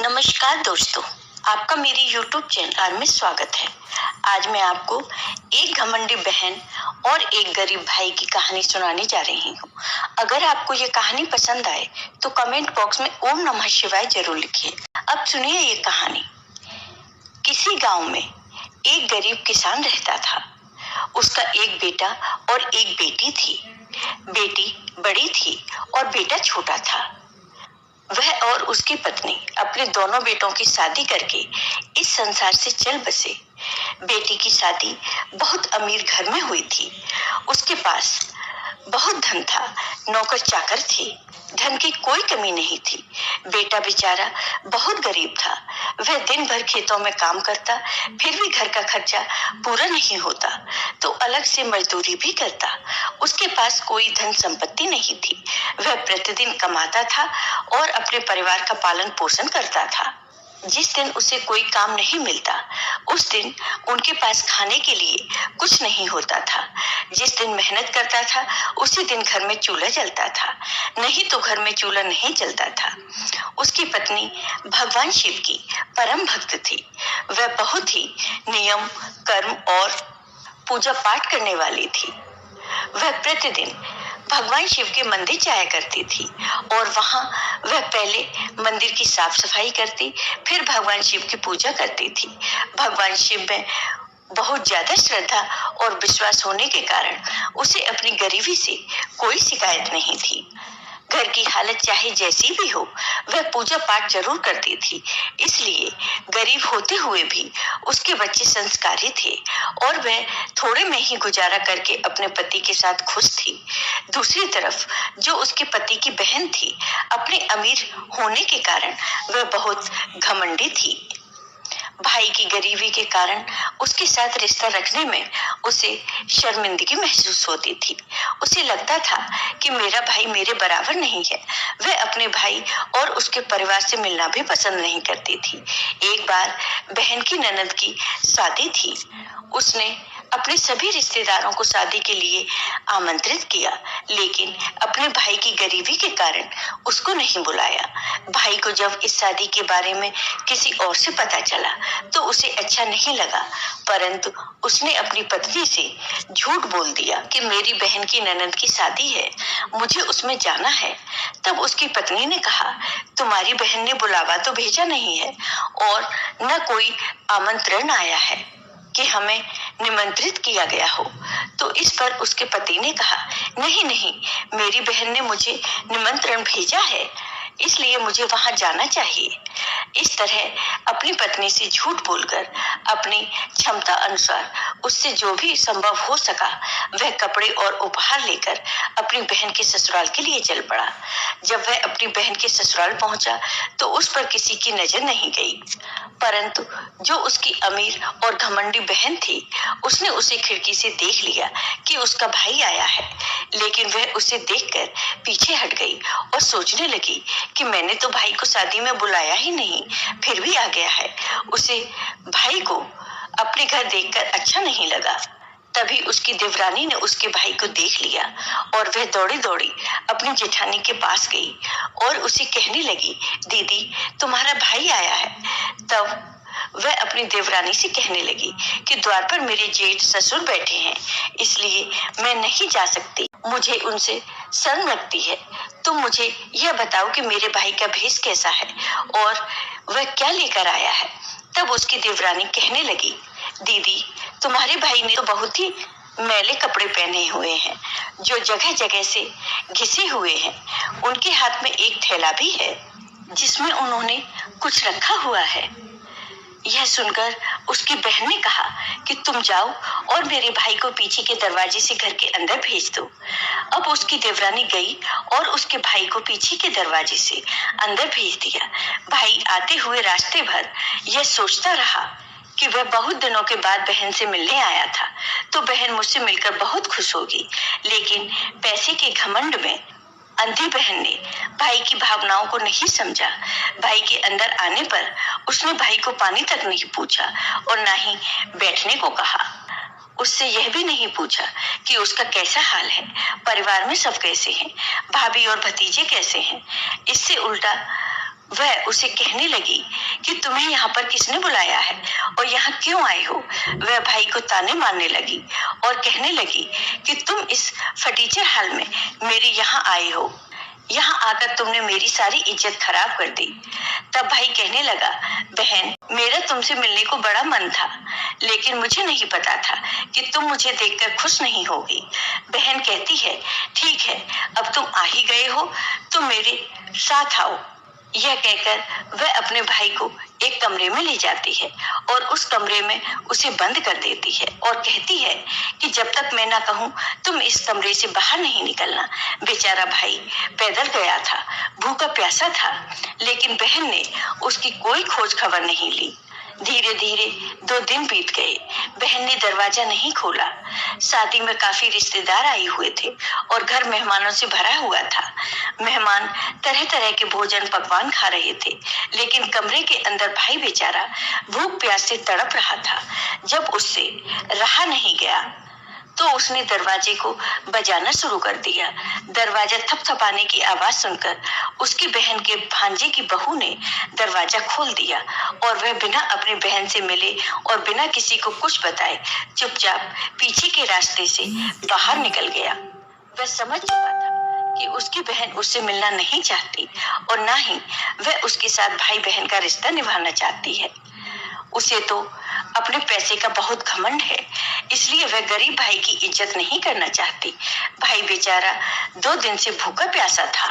नमस्कार दोस्तों, आपका मेरी YouTube चैनल में स्वागत है। आज मैं आपको एक घमंडी बहन और एक गरीब भाई की कहानी सुनाने जा रही हूँ। अगर आपको ये कहानी पसंद आए तो कमेंट बॉक्स में ओम नमः शिवाय जरूर लिखिए। अब सुनिए ये कहानी। किसी गांव में एक गरीब किसान रहता था। उसका एक बेटा और एक बेटी थी। बेटी बड़ी थी और बेटा छोटा था। वह और उसकी पत्नी अपने दोनों बेटों की शादी करके इस संसार से चल बसे। बेटी की शादी बहुत अमीर घर में हुई थी। उसके पास बहुत धन था, नौकर चाकर थे, धन की कोई कमी नहीं थी। बेटा बेचारा बहुत गरीब था। वह दिन भर खेतों में काम करता, फिर भी घर का खर्चा पूरा नहीं होता तो अलग से मजदूरी भी करता। उसके पास कोई धन संपत्ति नहीं थी। वह प्रतिदिन कमाता था और अपने परिवार का पालन पोषण करता था। जिस दिन उसे कोई काम नहीं मिलता उस दिन उनके पास खाने के लिए कुछ नहीं होता था। जिस दिन मेहनत करता था उसी दिन घर में चूल्हा जलता था, नहीं तो घर में चूल्हा नहीं जलता था। उसकी पत्नी भगवान शिव की परम भक्त थी। वह बहुत ही नियम कर्म और पूजा पाठ करने वाली थी। वह प्रतिदिन भगवान शिव के मंदिर जाया करती थी और वहां वह पहले मंदिर की साफ सफाई करती, फिर भगवान शिव की पूजा करती थी। भगवान शिव में बहुत ज्यादा श्रद्धा और विश्वास होने के कारण उसे अपनी गरीबी से कोई शिकायत नहीं थी। घर की हालत चाहे जैसी भी हो, वह पूजा पाठ जरूर करती थी। इसलिए गरीब होते हुए भी उसके बच्चे संस्कारी थे और वह थोड़े में ही गुजारा करके अपने पति के साथ खुश थी। दूसरी तरफ जो उसके पति की बहन थी, अपने अमीर होने के कारण वह बहुत घमंडी थी। भाई की गरीबी के कारण उसके साथ रिश्ता रखने में उसे शर्मिंदगी महसूस होती थी। उसे लगता था कि मेरा भाई मेरे बराबर नहीं है। वह अपने भाई और उसके परिवार से मिलना भी पसंद नहीं करती थी। एक बार बहन की ननद की शादी थी। उसने अपने सभी रिश्तेदारों को शादी के लिए आमंत्रित किया, लेकिन अपने भाई की गरीबी के कारण उसको नहीं बुलाया। भाई को जब इस शादी के बारे में किसी और से पता चला तो उसे अच्छा नहीं लगा, परंतु उसने अपनी पत्नी से झूठ बोल दिया कि मेरी बहन की ननद की शादी है, मुझे उसमें जाना है। तब उसकी पत्नी ने कहा, तुम्हारी बहन ने बुलावा तो भेजा नहीं है और न कोई आमंत्रण आया है कि हमें निमंत्रित किया गया हो। तो इस पर उसके पति ने कहा, नहीं नहीं, मेरी बहन ने मुझे निमंत्रण भेजा है, इसलिए मुझे वहां जाना चाहिए। इस तरह अपनी पत्नी से झूठ बोलकर अपनी क्षमता अनुसार उससे जो भी संभव हो सका वह कपड़े और उपहार लेकर अपनी बहन के ससुराल के लिए चल पड़ा। जब वह अपनी बहन के ससुराल पहुंचा तो उस पर किसी की नजर नहीं गई, परंतु जो उसकी अमीर और घमंडी बहन थी उसने उसे खिड़की से देख लिया कि उसका भाई आया है, लेकिन वह उसे देखकर पीछे हट गई और सोचने लगी कि मैंने तो भाई को शादी में बुलाया ही नहीं, फिर भी आ गया है। उसे भाई को अपने घर देखकर अच्छा नहीं लगा। तभी उसकी देवरानी ने उसके भाई को देख लिया और वह दौड़ी दौड़ी अपनी जेठानी के पास गई और उसे कहने लगी, दीदी तुम्हारा भाई आया है। तब वह अपनी देवरानी से कहने लगी कि द्वार पर मेरे जेठ ससुर बैठे हैं, इसलिए मैं नहीं जा सकती, मुझे उनसे शर्म लगती है। तुम मुझे यह बताओ कि मेरे भाई का भेष कैसा है और वह क्या लेकर आया है। तब उसकी देवरानी कहने लगी, दीदी तुम्हारे भाई ने तो बहुत ही मैले कपड़े पहने हुए हैं जो जगह जगह से घिसे हुए हैं। उनके हाथ में एक थैला भी है जिसमें उन्होंने कुछ रखा हुआ है। यह सुनकर उसकी बहन ने कहा कि तुम जाओ और मेरे भाई को पीछे के दरवाजे से घर के अंदर भेज दो। अब उसकी देवरानी गई और उसके भाई को पीछे के दरवाजे से अंदर भेज दिया। भाई आते हुए रास्ते भर यह सोचता रहा कि वह बहुत दिनों के बाद बहन से मिलने आया था तो बहन मुझसे मिलकर बहुत खुश होगी, लेकिन पैसे के घमंड में अंधी बहन ने भाई की भावनाओं को नहीं समझा। भाई के अंदर आने पर उसने भाई को पानी तक नहीं पूछा और ना ही बैठने को कहा। उससे यह भी नहीं पूछा कि उसका कैसा हाल है, परिवार में सब कैसे हैं, भाभी और भतीजे कैसे हैं। इससे उल्टा वह उसे कहने लगी कि तुम्हें यहाँ पर किसने बुलाया है और यहाँ क्यों आए हो। वह भाई को ताने मारने लगी और कहने लगी कि तुम इस फटीचर हाल में मेरे यहाँ आए हो, यहाँ आकर तुमने मेरी सारी इज्जत खराब कर दी। तब भाई कहने लगा, बहन मेरा तुमसे मिलने को बड़ा मन था, लेकिन मुझे नहीं पता था कि तुम मुझे देखकर खुश नहीं होगी। बहन कहती है, ठीक है, अब तुम आ ही गए हो तो मेरे साथ आओ। यह कहकर वह अपने भाई को एक कमरे में ले जाती है और उस कमरे में उसे बंद कर देती है और कहती है कि जब तक मैं ना कहूं तुम इस कमरे से बाहर नहीं निकलना। बेचारा भाई पैदल गया था, भूखा प्यासा था, लेकिन बहन ने उसकी कोई खोज खबर नहीं ली। धीरे धीरे 2 दिन बीत गए। बहन ने दरवाजा नहीं खोला। शादी में काफी रिश्तेदार आए हुए थे और घर मेहमानों से भरा हुआ था। मेहमान तरह तरह के भोजन पकवान खा रहे थे, लेकिन कमरे के अंदर भाई बेचारा भूख प्यास से तड़प रहा था। जब उससे रहा नहीं गया तो उसने दरवाजे को बजाना शुरू कर दिया। दरवाजा थपथपाने की आवाज सुनकर उसकी बहन के भांजे की बहू ने दरवाजा खोल दिया और वह बिना अपनी बहन से मिले और बिना किसी को कुछ बताए चुपचाप पीछे के रास्ते से बाहर निकल गया। वह समझ चुका था कि उसकी बहन उससे मिलना नहीं चाहती और ना ही वह उसके साथ भाई बहन का रिश्ता निभाना चाहती है। उसे तो अपने पैसे का बहुत घमंड है, इसलिए वह गरीब भाई की इज्जत नहीं करना चाहती। भाई बेचारा 2 दिन से भूखा प्यासा था।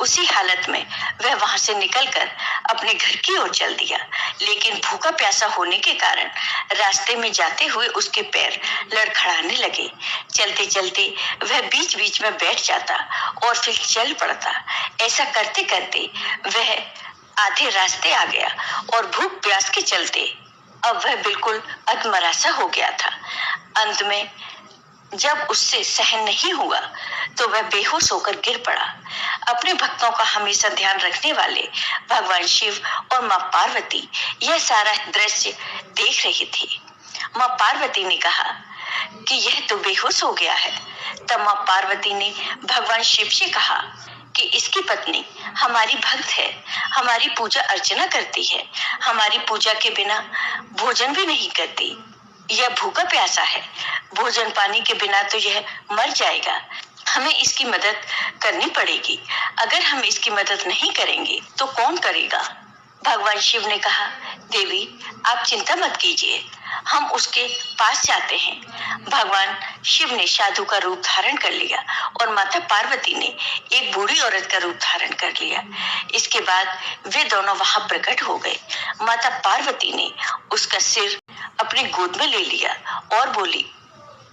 उसी हालत में वह वहां से निकलकर अपने घर की ओर चल दिया, लेकिन भूखा प्यासा होने के कारण रास्ते में जाते हुए उसके पैर लड़खड़ाने लगे। चलते चलते वह बीच बीच में बैठ जाता और फिर चल पड़ता। ऐसा करते करते वह आधे रास्ते आ गया और भूख प्यास के चलते अब वह बिल्कुल अधमरासा हो गया था। अंत में जब उससे सहन नहीं हुआ तो वह बेहोश होकर गिर पड़ा। अपने भक्तों का हमेशा ध्यान रखने वाले भगवान शिव और माँ पार्वती यह सारा दृश्य देख रही थी। माँ पार्वती ने कहा कि यह तो बेहोश हो गया है। तब माँ पार्वती ने भगवान शिव से कहा कि इसकी पत्नी हमारी भक्त है, हमारी पूजा अर्चना करती है, हमारी पूजा के बिना भोजन भी नहीं करती। यह भूखा प्यासा है, भोजन पानी के बिना तो यह मर जाएगा। हमें इसकी मदद करनी पड़ेगी। अगर हम इसकी मदद नहीं करेंगे तो कौन करेगा। भगवान शिव ने कहा, देवी आप चिंता मत कीजिए, हम उसके पास जाते हैं। भगवान शिव ने साधु का रूप धारण कर लिया और माता पार्वती ने एक बूढ़ी औरत का रूप धारण कर लिया। इसके बाद वे दोनों वहां प्रकट हो गए। माता पार्वती ने उसका सिर अपनी गोद में ले लिया और बोली,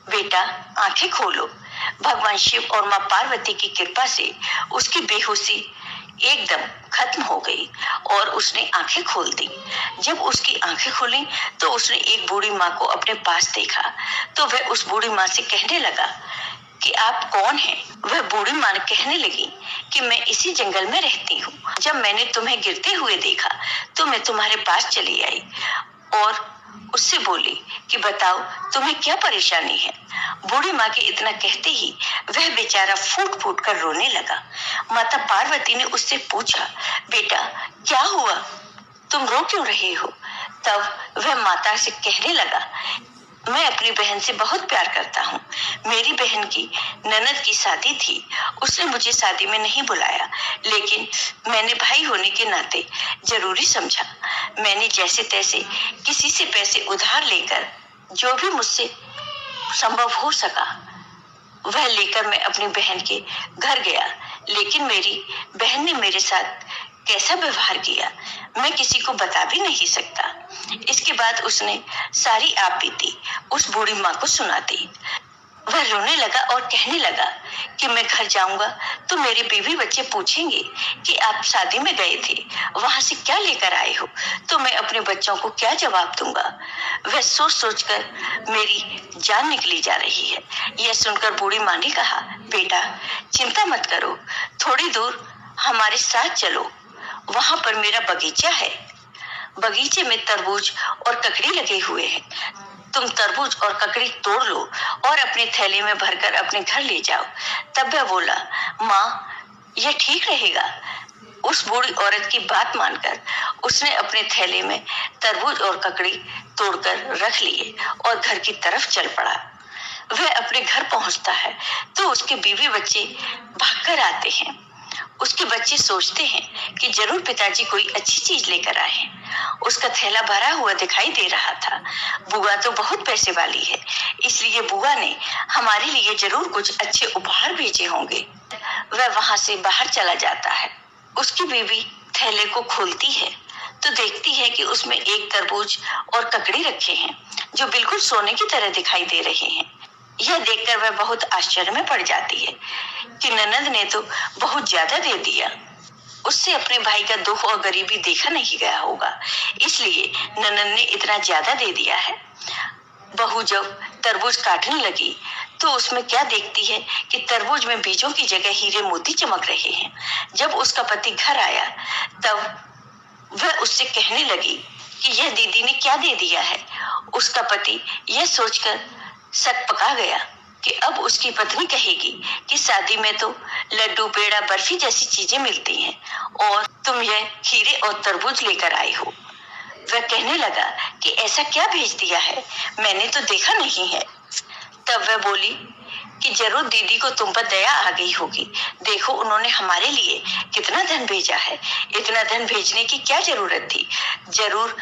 बेटा आंखें खोलो। भगवान शिव और माँ पार्वती की कृपा से उसकी बेहोशी एकदम खत्म हो गई और उसने आंखें खोल दी। जब उसकी आंखें खुली तो उसने एक बूढ़ी माँ को अपने पास देखा तो वह उस बूढ़ी माँ से कहने लगा कि आप कौन हैं। वह बूढ़ी माँ कहने लगी कि मैं इसी जंगल में रहती हूँ। जब मैंने तुम्हें गिरते हुए देखा तो मैं तुम्हारे पास चली आई और उससे बोली कि बताओ तुम्हें क्या परेशानी है। बूढ़ी माँ के इतना कहते ही वह बेचारा फूट फूट कर रोने लगा। माता पार्वती ने उससे पूछा, बेटा क्या हुआ, तुम रो क्यों रहे हो। तब वह माता से कहने लगा, मैं अपनी बहन से बहुत प्यार करता हूँ। मेरी बहन की ननद की शादी थी, उसने मुझे शादी में नहीं बुलाया, लेकिन मैंने भाई होने के नाते जरूरी समझा। मैंने जैसे तैसे किसी से पैसे उधार लेकर जो भी मुझसे संभव हो सका वह लेकर मैं अपनी बहन के घर गया, लेकिन मेरी बहन ने मेरे साथ कैसा व्यवहार किया मैं किसी को बता भी नहीं सकता। इसके बाद उसने सारी आप बीती उस बूढ़ी माँ को सुना दी। वह रोने लगा और कहने लगा कि मैं घर जाऊंगा तो मेरे बीवी बच्चे पूछेंगे कि आप शादी में गए थे, वहां से क्या लेकर आए हो, तो मैं अपने बच्चों को क्या जवाब दूंगा। वह सोच सोचकर मेरी जान निकली जा रही है। यह सुनकर बूढ़ी माँ ने कहा, बेटा चिंता मत करो, थोड़ी दूर हमारे साथ चलो, वहां पर मेरा बगीचा है। बगीचे में तरबूज और ककड़ी लगे हुए हैं। तुम तरबूज और ककड़ी तोड़ लो और अपने थैले में भरकर अपने घर ले जाओ। तब वह बोला, माँ यह ठीक रहेगा। उस बूढ़ी औरत की बात मानकर उसने अपने थैले में तरबूज और ककड़ी तोड़कर रख लिए और घर की तरफ चल पड़ा। वह अपने घर पहुंचता है तो उसके बीवी बच्चे भागकर आते हैं। उसके बच्चे सोचते हैं कि जरूर पिताजी कोई अच्छी चीज लेकर आए हैं। उसका थैला भरा हुआ दिखाई दे रहा था। बुआ तो बहुत पैसे वाली है, इसलिए बुआ ने हमारे लिए जरूर कुछ अच्छे उपहार भेजे होंगे। वह वहां से बाहर चला जाता है। उसकी बीवी थैले को खोलती है तो देखती है कि उसमें एक तरबूज और ककड़ी रखे हैं जो बिल्कुल सोने की तरह दिखाई दे रहे हैं। यह देखकर वह बहुत आश्चर्य में पड़ जाती है कि ननद ने तो बहुत ज्यादा दे दिया। उससे अपने भाई का दुख और गरीबी देखा नहीं गया होगा, इसलिए ननद ने इतना ज्यादा दे दिया है। बहू जब तरबूज काटने लगी तो उसमें क्या देखती है कि तरबूज में बीजों की जगह हीरे मोती चमक रहे हैं। जब उसका पति घर आया तब वह उससे कहने लगी कि यह दीदी ने क्या दे दिया है। उसका पति यह सोचकर सक पका गया कि अब उसकी पत्नी कहेगी कि शादी में तो लड्डू पेड़ा बर्फी जैसी चीजें मिलती हैं और तुम यह हीरे और तरबूज लेकर आई हो। वह कहने लगा कि ऐसा क्या भेज दिया है, मैंने तो देखा नहीं है। तब वह बोली कि जरूर दीदी को तुम पर दया आ गई होगी। देखो उन्होंने हमारे लिए कितना धन भेजा है। इतना धन भेजने की क्या जरूरत थी। जरूर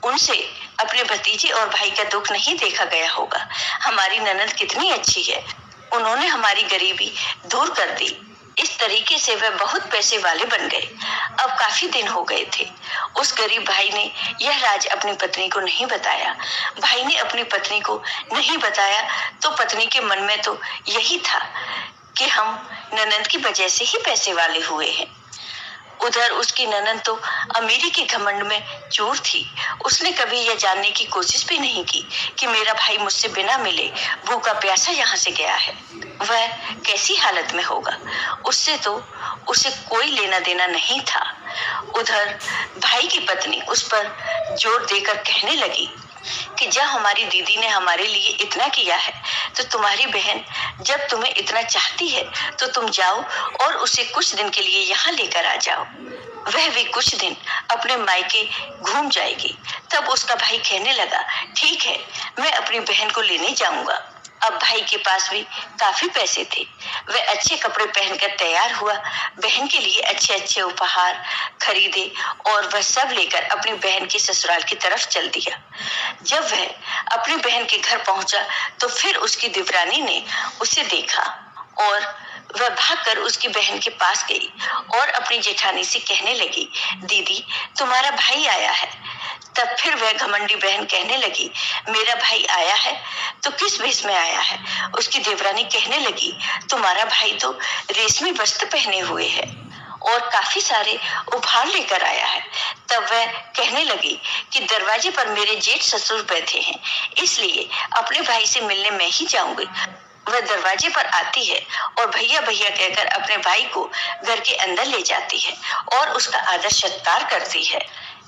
उनसे अपने भतीजे और भाई का दुख नहीं देखा गया होगा। हमारी ननद कितनी अच्छी है, उन्होंने हमारी गरीबी दूर कर दी। इस तरीके से वह बहुत पैसे वाले बन गए। अब काफी दिन हो गए थे। उस गरीब भाई ने यह राज अपनी पत्नी को नहीं बताया। भाई ने अपनी पत्नी को नहीं बताया तो पत्नी के मन में तो यही था कि हम ननद की वजह से ही पैसे वाले हुए हैं। उधर उसकी ननद तो अमीरी के घमंड में चूर थी। उसने कभी यह जानने की कोशिश भी नहीं की कि मेरा भाई मुझसे बिना मिले भूखा प्यासा यहाँ से गया है। वह कैसी हालत में होगा, उससे तो उसे कोई लेना देना नहीं था। उधर भाई की पत्नी उस पर जोर देकर कहने लगी कि जब हमारी दीदी ने हमारे लिए इतना किया है तो तुम्हारी बहन जब तुम्हें इतना चाहती है तो तुम जाओ और उसे कुछ दिन के लिए यहाँ लेकर आ जाओ। वह भी कुछ दिन अपने मायके घूम जाएगी। तब उसका भाई कहने लगा, ठीक है, मैं अपनी बहन को लेने जाऊंगा। अब भाई के पास भी काफी पैसे थे। वह अच्छे कपड़े पहनकर तैयार हुआ, बहन के लिए अच्छे अच्छे उपहार खरीदे और वह सब लेकर अपनी बहन के ससुराल की तरफ चल दिया। जब वह अपनी बहन के घर पहुंचा तो फिर उसकी देवरानी ने उसे देखा और वह भागकर उसकी बहन के पास गई और अपनी जेठानी से कहने लगी, दीदी तुम्हारा भाई आया है। तब फिर वह घमंडी बहन कहने लगी, मेरा भाई आया है तो किस वेश में आया है। उसकी देवरानी कहने लगी, तुम्हारा भाई तो रेशमी वस्त्र पहने हुए है और काफी सारे उपहार लेकर आया है। तब वह कहने लगी कि दरवाजे पर मेरे जेठ ससुर बैठे हैं, इसलिए अपने भाई से मिलने मैं ही जाऊंगी। वह दरवाजे पर आती है और भैया भैया कहकर अपने भाई को घर के अंदर ले जाती है और उसका आदर सत्कार करती है।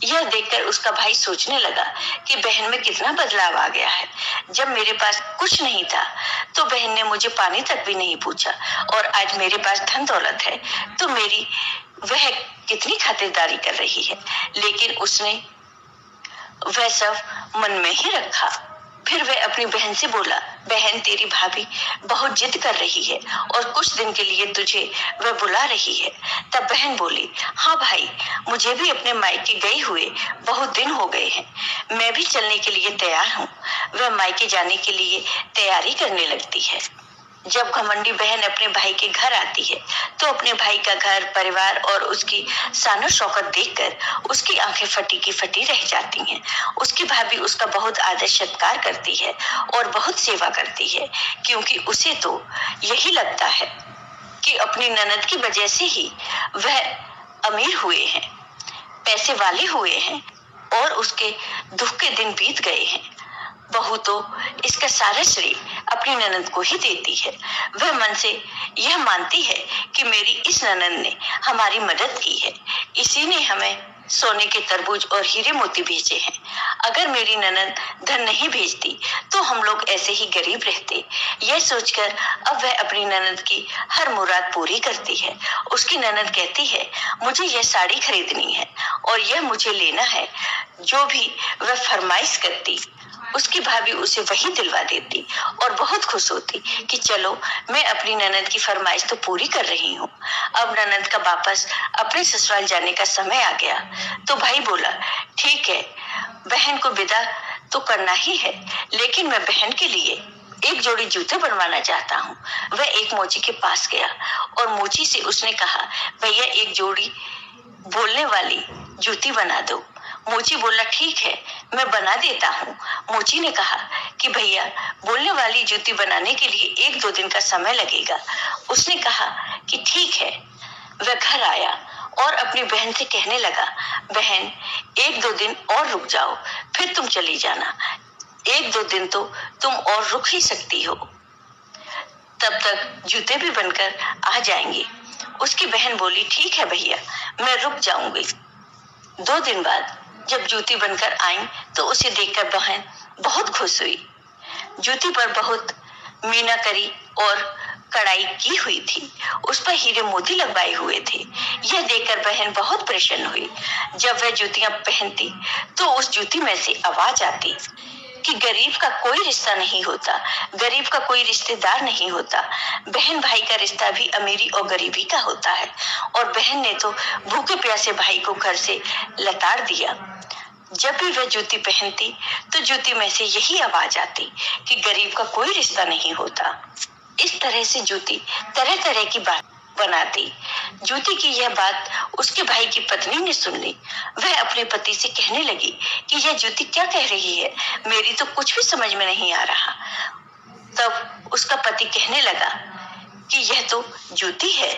यह देखकर उसका भाई सोचने लगा कि बहन में कितना बदलाव आ गया है। जब मेरे पास कुछ नहीं था तो बहन ने मुझे पानी तक भी नहीं पूछा और आज मेरे पास धन दौलत है तो मेरी वह कितनी खातिरदारी कर रही है। लेकिन उसने वह सब मन में ही रखा। फिर वह अपनी बहन से बोला, बहन तेरी भाभी बहुत जिद कर रही है और कुछ दिन के लिए तुझे वह बुला रही है। तब बहन बोली, हाँ भाई, मुझे भी अपने मायके गए हुए बहुत दिन हो गए हैं, मैं भी चलने के लिए तैयार हूँ। वह मायके जाने के लिए तैयारी करने लगती है। जब घमंडी बहन अपने भाई के घर आती है तो अपने भाई का घर परिवार और उसकी शानो शौकत देखकर उसकी आंखें फटी की फटी रह जाती हैं। उसकी भाभी उसका बहुत आदर सत्कार करती है और बहुत सेवा करती है, क्योंकि उसे तो यही लगता है कि अपनी ननद की वजह से ही वह अमीर हुए हैं, पैसे वाले हुए हैं और उसके दुख के दिन बीत गए हैं। बहू तो इसका सारा श्रेय अपनी ननद को ही देती है। वह मन से यह मानती है कि मेरी इस ननद ने हमारी मदद की है, इसी ने हमें सोने के तरबूज और हीरे मोती भेजे हैं। अगर मेरी ननद धन नहीं भेजती तो हम लोग ऐसे ही गरीब रहते। यह सोचकर अब वह अपनी ननद की हर मुराद पूरी करती है। उसकी ननद कहती है, मुझे यह साड़ी खरीदनी है और यह मुझे लेना है। जो भी वह फरमाइश करती उसकी भाभी उसे वही दिलवा देती और बहुत खुश होती कि चलो मैं अपनी ननद की फरमाइश तो पूरी कर रही हूँ। अब ननद का वापस अपने ससुराल जाने का समय आ गया तो भाई बोला, ठीक है, बहन को विदा तो करना ही है, लेकिन मैं बहन के लिए एक जोड़ी जूते बनवाना चाहता हूँ। वह एक मोची के पास गया और मोची से उसने कहा, भैया एक जोड़ी बोलने वाली जूती बना दो। मोची बोला, ठीक है, मैं बना देता हूँ। मोची ने कहा कि भैया बोलने वाली जूती बनाने के लिए 1-2 दिन का समय लगेगा। उसने कहा कि ठीक है। वह घर आया और अपनी बहन से कहने लगा, बहन 1-2 दिन और रुक जाओ, फिर तुम चली जाना। 1-2 दिन तो तुम और रुक ही सकती हो, तब तक जूते भी बनकर आ जाएंगे। उसकी बहन बोली, ठीक है भैया, मैं रुक जाऊंगी। 2 दिन बाद जब जूती बनकर आई तो उसे देखकर बहन बहुत खुश हुई। जूती पर बहुत मीनाकारी और कढ़ाई की हुई थी, उस पर हीरे मोती लगवाए हुए थे। यह देखकर बहन बहुत प्रसन्न हुई। जब वह जूतियां पहनती तो उस जूती में से आवाज आती कि गरीब का कोई रिश्ता नहीं होता, गरीब का कोई रिश्तेदार नहीं होता। बहन भाई का रिश्ता भी अमीरी और गरीबी का होता है। और बहन ने तो भूखे प्यासे भाई को घर से लताड़ दिया। जब भी वह जूती पहनती तो जूती में से यही आवाज आती कि गरीब का कोई रिश्ता नहीं होता। इस तरह से जूती तरह तरह की बात बनाती। जूती की यह बात उसके भाई की पत्नी ने सुन ली। वह अपने पति से कहने लगी कि यह जूती क्या कह रही है, मेरी तो कुछ भी समझ में नहीं आ रहा। तब उसका पति कहने लगा कि यह तो जूती है,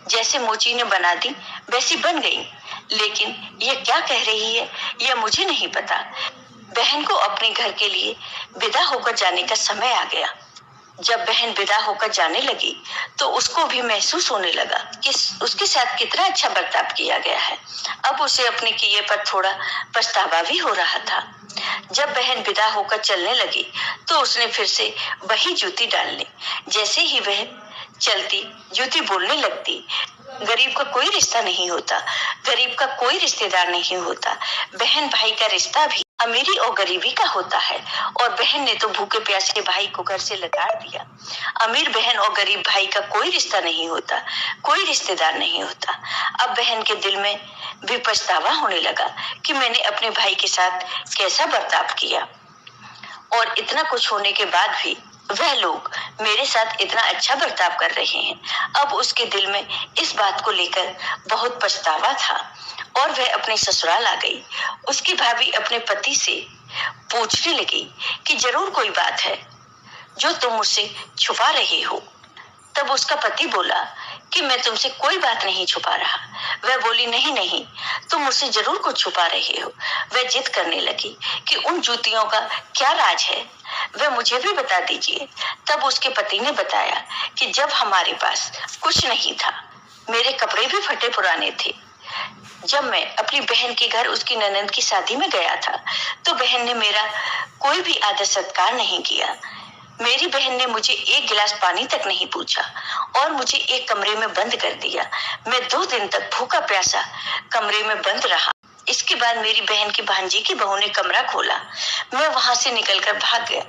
जैसे मोची ने बना दी वैसी बन गई, लेकिन यह क्या कह रही है यह मुझे नहीं पता। बहन को अपने घर के लिए विदा होकर जाने का समय आ गया। जब बहन विदा होकर जाने लगी तो उसको भी महसूस होने लगा कि उसके साथ कितना अच्छा बर्ताव किया गया है। अब उसे अपने किए पर थोड़ा पछतावा भी हो रहा था। जब बहन विदा होकर चलने लगी तो उसने फिर से वही जूती डाल ली। जैसे ही वह चलती जूती बोलने लगती, गरीब का कोई रिश्ता नहीं होता, गरीब का कोई रिश्तेदार नहीं होता। बहन भाई का रिश्ता भी अमीरी और गरीबी का होता है। और बहन ने तो भूखे प्यासे भाई को घर से लताड़ दिया। अमीर बहन और गरीब भाई का कोई रिश्ता नहीं होता, कोई रिश्तेदार नहीं होता। अब बहन के दिल में भी पछतावा होने लगा कि मैंने अपने भाई के साथ कैसा बर्ताव किया, और इतना कुछ होने के बाद भी वह लोग मेरे साथ इतना अच्छा बर्ताव कर रहे हैं। अब उसके दिल में इस बात को लेकर बहुत पछतावा था और वह अपने ससुराल आ गई। उसकी भाभी अपने पति से पूछने लगी कि जरूर कोई बात है जो तुम मुझसे छुपा रहे हो। तब उसका पति बोला कि मैं तुमसे कोई बात नहीं छुपा रहा। वह बोली, नहीं नहीं, तुम मुझसे जरूर कुछ छुपा रहे हो। वह जिद करने लगी कि उन जूतियों का क्या राज है, वह मुझे भी बता दीजिए। तब उसके पति ने बताया कि जब हमारे पास कुछ नहीं था, मेरे कपड़े भी फटे पुराने थे, जब मैं अपनी बहन के घर उसकी ननद की शादी में गया था तो बहन ने मेरा कोई भी आदर सत्कार नहीं किया। मेरी बहन ने मुझे एक गिलास पानी तक नहीं पूछा और मुझे एक कमरे में बंद कर दिया। मैं 2 दिन तक भूखा प्यासा कमरे में बंद रहा। इसके बाद मेरी बहन की भांजी की बहू ने कमरा खोला। मैं वहां से निकलकर भाग गया।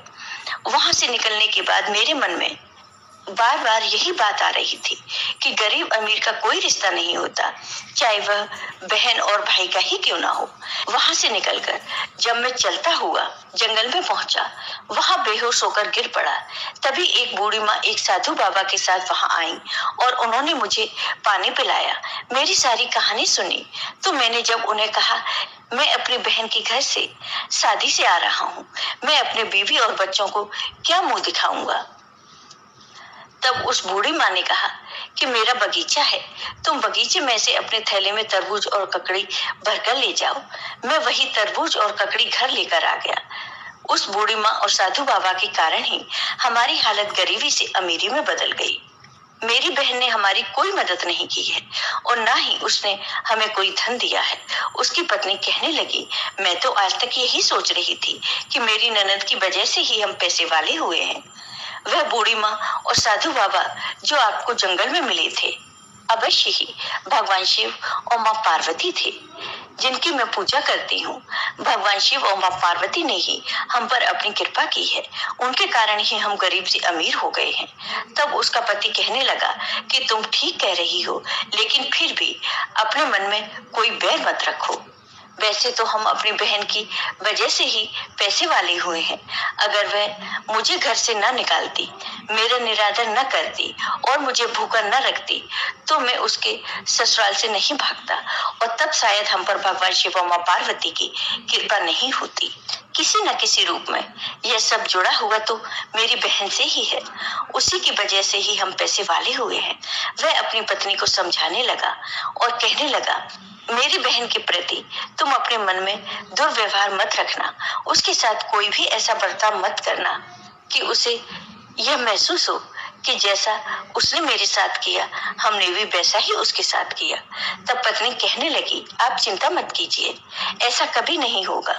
वहां से निकलने के बाद मेरे मन में बार बार यही बात आ रही थी कि गरीब अमीर का कोई रिश्ता नहीं होता, चाहे वह बहन और भाई का ही क्यों ना हो। वहां से निकलकर जब मैं चलता हुआ जंगल में पहुंचा, वहां बेहोश होकर गिर पड़ा। तभी एक बूढ़ी माँ एक साधु बाबा के साथ वहां आई और उन्होंने मुझे पानी पिलाया, मेरी सारी कहानी सुनी। तो मैंने जब उन्हें कहा, मैं अपनी बहन के घर से शादी से आ रहा हूँ, मैं अपने बीवी और बच्चों को क्या मुंह दिखाऊंगा। तब उस बूढ़ी माँ ने कहा कि मेरा बगीचा है, तुम बगीचे में से अपने थैले में तरबूज और ककड़ी भरकर ले जाओ। मैं वही तरबूज और ककड़ी घर लेकर आ गया। उस बूढ़ी माँ और साधु बाबा के कारण ही हमारी हालत गरीबी से अमीरी में बदल गई। मेरी बहन ने हमारी कोई मदद नहीं की है और ना ही उसने हमें कोई धन दिया है। उसकी पत्नी कहने लगी, मैं तो आज तक यही सोच रही थी कि मेरी ननद की वजह से ही हम पैसे वाले हुए हैं। वह बूढ़ी माँ और साधु बाबा जो आपको जंगल में मिले थे, अवश्य ही भगवान शिव और माँ पार्वती थे, जिनकी मैं पूजा करती हूँ। भगवान शिव और माँ पार्वती ने ही हम पर अपनी कृपा की है, उनके कारण ही हम गरीब से अमीर हो गए हैं। तब उसका पति कहने लगा कि तुम ठीक कह रही हो, लेकिन फिर भी अपने मन में कोई बैर मत रखो। वैसे तो हम अपनी बहन की वजह से ही पैसे वाले हुए हैं। अगर वह मुझे घर से न निकालती, मेरा निरादर न करती और मुझे भूखा न रखती, तो मैं उसके ससुराल से नहीं भागता और तब शायद हम पर भगवान शिव और माँ पार्वती की कृपा नहीं होती। किसी न किसी रूप में यह सब जुड़ा हुआ तो मेरी बहन से ही है। उसी की वजह से ही हम पैसे वाले हुए हैं। वह अपनी पत्नी को समझाने लगा और कहने लगा, मेरी बहन के प्रति तुम अपने मन में दुर्व्यवहार मत रखना। उसके साथ कोई भी ऐसा बर्ताव मत करना कि उसे यह महसूस हो कि जैसा उसने मेरे साथ किया, हमने भी वैसा ही उसके साथ किया। तब पत्नी कहने लगी, आप चिंता मत कीजिए, ऐसा कभी नहीं होगा।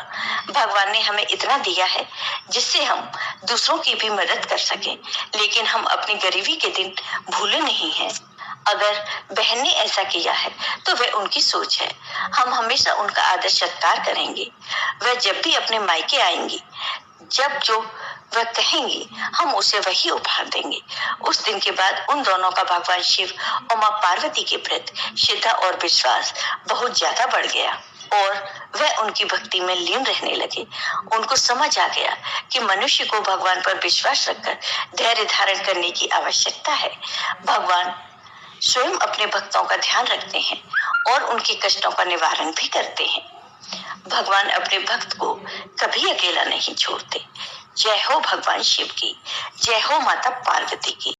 भगवान ने हमें इतना दिया है जिससे हम दूसरों की भी मदद कर सकें, लेकिन हम अपनी गरीबी के दिन भूले नहीं हैं। अगर बहन ने ऐसा किया है तो वह उनकी सोच है। हम हमेशा उनका आदर सत्कार करेंगे। वह जब भी अपने मायके आएंगी, जब जो वह कहेंगी, हम उसे वही उपहार देंगे। उस दिन के बाद उन दोनों का भगवान शिव और माँ पार्वती के प्रति श्रद्धा और विश्वास बहुत ज्यादा बढ़ गया और वह उनकी भक्ति में लीन रहने लगे। उनको समझ आ गया कि मनुष्य को भगवान पर विश्वास रखकर धैर्य धारण करने की आवश्यकता है। भगवान स्वयं अपने भक्तों का ध्यान रखते हैं और उनके कष्टों का निवारण भी करते हैं। भगवान अपने भक्त को कभी अकेला नहीं छोड़ते। जय हो भगवान शिव की, जय हो माता पार्वती की।